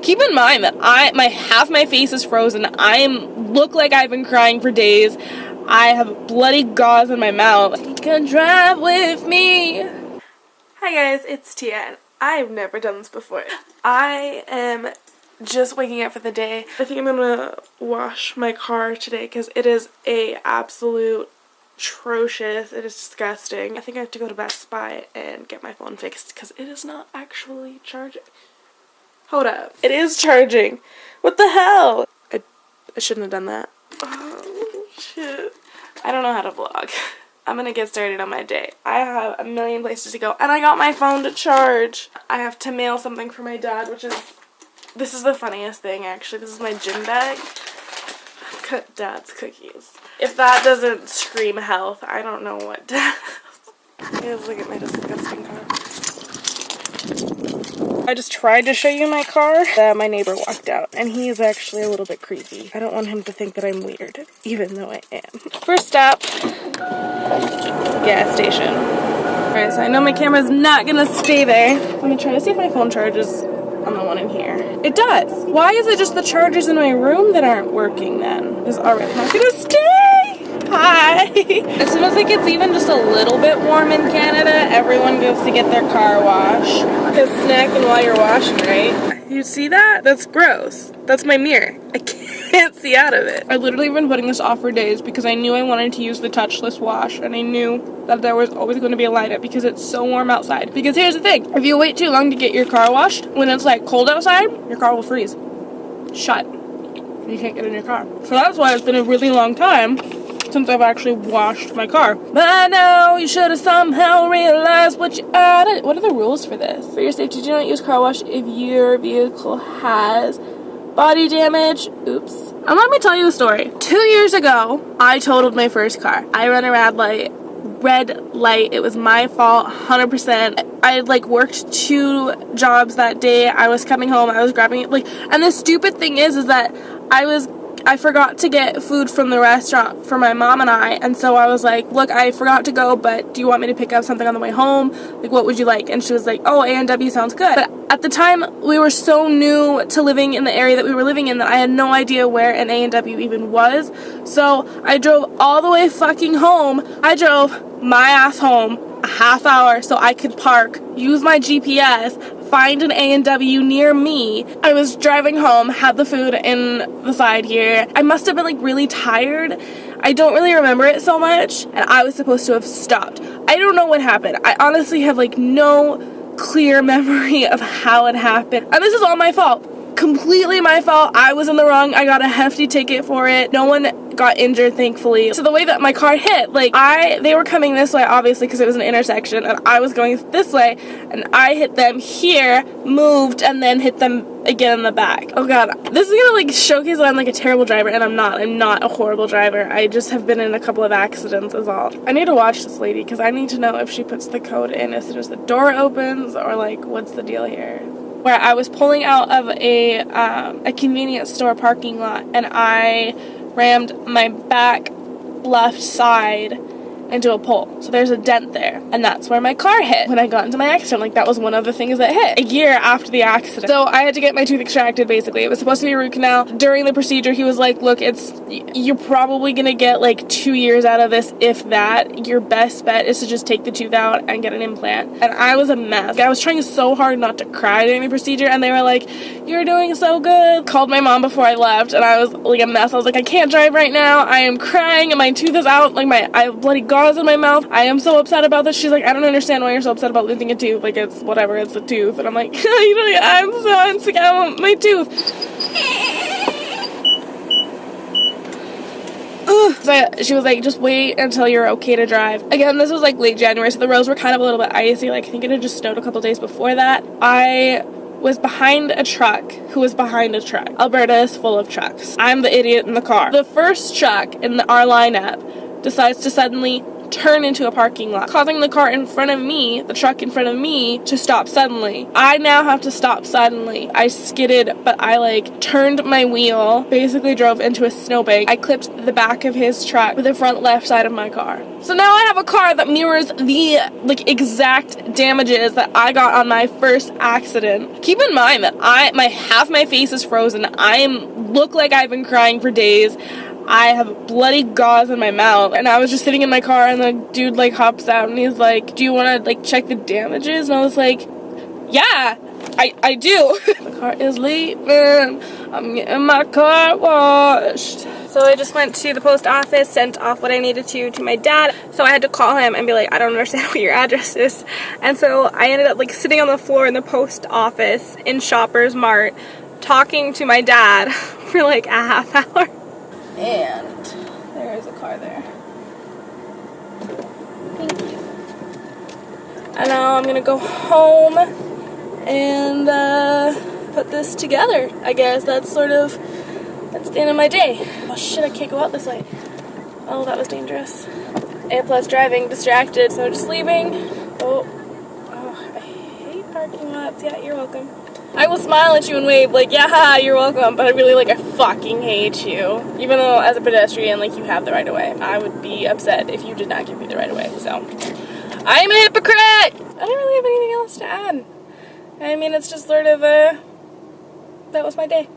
Keep in mind that half my face is frozen. Look like I've been crying for days. I have bloody gauze in my mouth. Take a drive with me. Hi guys, it's Tia, and I've never done this before. I am just waking up for the day. I think I'm gonna wash my car today because it is a absolute atrocious. It is disgusting. I think I have to go to Best Buy and get my phone fixed because it is not actually charging. Hold up. It is charging. What the hell? I shouldn't have done that. Oh, shit. I don't know how to vlog. I'm gonna get started on my day. I have a million places to go, and I got my phone to charge. I have to mail something for my dad, this is the funniest thing, actually. This is my gym bag. Cut Dad's cookies. If that doesn't scream health, I don't know what does. Guys, look at my disgusting car. I just tried to show you my car. My neighbor walked out, and he's actually a little bit creepy. I don't want him to think that I'm weird, even though I am. First stop, gas station. Alright, so I know my camera's not gonna stay there. Let me try to see if my phone charges on the one in here. It does. Why is it just the chargers in my room that aren't working then? It's already not gonna stay. Hi. As soon as it gets even just a little bit warm in Canada, everyone goes to get their car washed. Because snacking while you're washing, right? You see that? That's gross. That's my mirror. I can't see out of it. I literally been putting this off for days because I knew I wanted to use the touchless wash, and I knew that there was always going to be a lineup because it's so warm outside. Because here's the thing, if you wait too long to get your car washed, when it's like cold outside, your car will freeze. Shut. You can't get in your car. So that's why it's been a really long time since I've actually washed my car. But I know you should have somehow realized what you added. What are the rules for this? For your safety, do not use car wash if your vehicle has body damage. Oops. And let me tell you a story. 2 years ago, I totaled my first car. I ran a red light. It was my fault, 100%. I worked 2 jobs that day. I was coming home. I was grabbing it. And the stupid thing is that I forgot to get food from the restaurant for my mom and I, and so I was like, look, I forgot to go, but do you want me to pick up something on the way home? What would you like? And she was like, oh, A&W sounds good. But at the time, we were so new to living in the area that we were living in that I had no idea where an A&W even was. So I drove all the way fucking home. I drove my ass home a half hour so I could park, use my GPS, find an A&W near me. I was driving home, had the food in the side here. I must have been really tired. I don't really remember it so much, and I was supposed to have stopped. I don't know what happened. I honestly have no clear memory of how it happened. And this is all my fault. Completely my fault. I was in the wrong. I got a hefty ticket for it. No one got injured, thankfully. So the way that my car hit, they were coming this way, obviously, because it was an intersection, and I was going this way, and I hit them here, moved, and then hit them again in the back. Oh god, this is gonna showcase that I'm a terrible driver, and I'm not. I'm not a horrible driver. I just have been in a couple of accidents is all. I need to watch this lady, because I need to know if she puts the code in as soon as the door opens, or what's the deal here. Where I was pulling out of a convenience store parking lot, and I rammed my back left side into a pole. So there's a dent there, and that's where my car hit when I got into my accident. That was one of the things that hit a year after the accident. So I had to get my tooth extracted, basically. It was supposed to be a root canal. During the procedure, he was like, look, you're probably gonna get 2 years out of this, if that. Your best bet is to just take the tooth out and get an implant. And I was a mess. I was trying so hard not to cry during the procedure, and they were like, you're doing so good. Called my mom before I left, and I was a mess. I was like, I can't drive right now. I am crying, and my tooth is out. I have bloody gauze in my mouth. I am so upset about this. She's like, I don't understand why you're so upset about losing a tooth. It's whatever, it's a tooth. And I'm like, I'm so insecure. I want my tooth. So she was like, just wait until you're okay to drive. Again, this was late January, so the roads were kind of a little bit icy. I think it had just snowed a couple days before that. I was behind a truck who was behind a truck. Alberta is full of trucks. I'm the idiot in the car. The first truck in our lineup decides to suddenly turn into a parking lot, causing the car in front of me, the truck in front of me, to stop suddenly. I now have to stop suddenly. I skidded, but I like turned my wheel, basically drove into a snowbank. I clipped the back of his truck with the front left side of my car. So now I have a car that mirrors the like exact damages that I got on my first accident. Keep in mind that half my face is frozen. I look like I've been crying for days. I have bloody gauze in my mouth, and I was just sitting in my car, and the dude like hops out and he's like, do you want to like check the damages? And I was like, yeah, I do. The car is leaving. I'm getting my car washed. So I just went to the post office, sent off what I needed to my dad. So I had to call him and be like, I don't understand what your address is. And so I ended up like sitting on the floor in the post office in Shoppers Mart, talking to my dad for like a half hour. And there is a car there. Thank you. And now I'm gonna go home and put this together. I guess that's the end of my day. Oh shit, I can't go out this way. Oh, that was dangerous. A plus driving, distracted, so just leaving. Oh, I hate parking lots. Yeah, you're welcome. I will smile at you and wave like, yeah, you're welcome, but I really I fucking hate you. Even though as a pedestrian, you have the right of way. I would be upset if you did not give me the right of way, so. I'm a hypocrite! I don't really have anything else to add. I mean, it's just that was my day.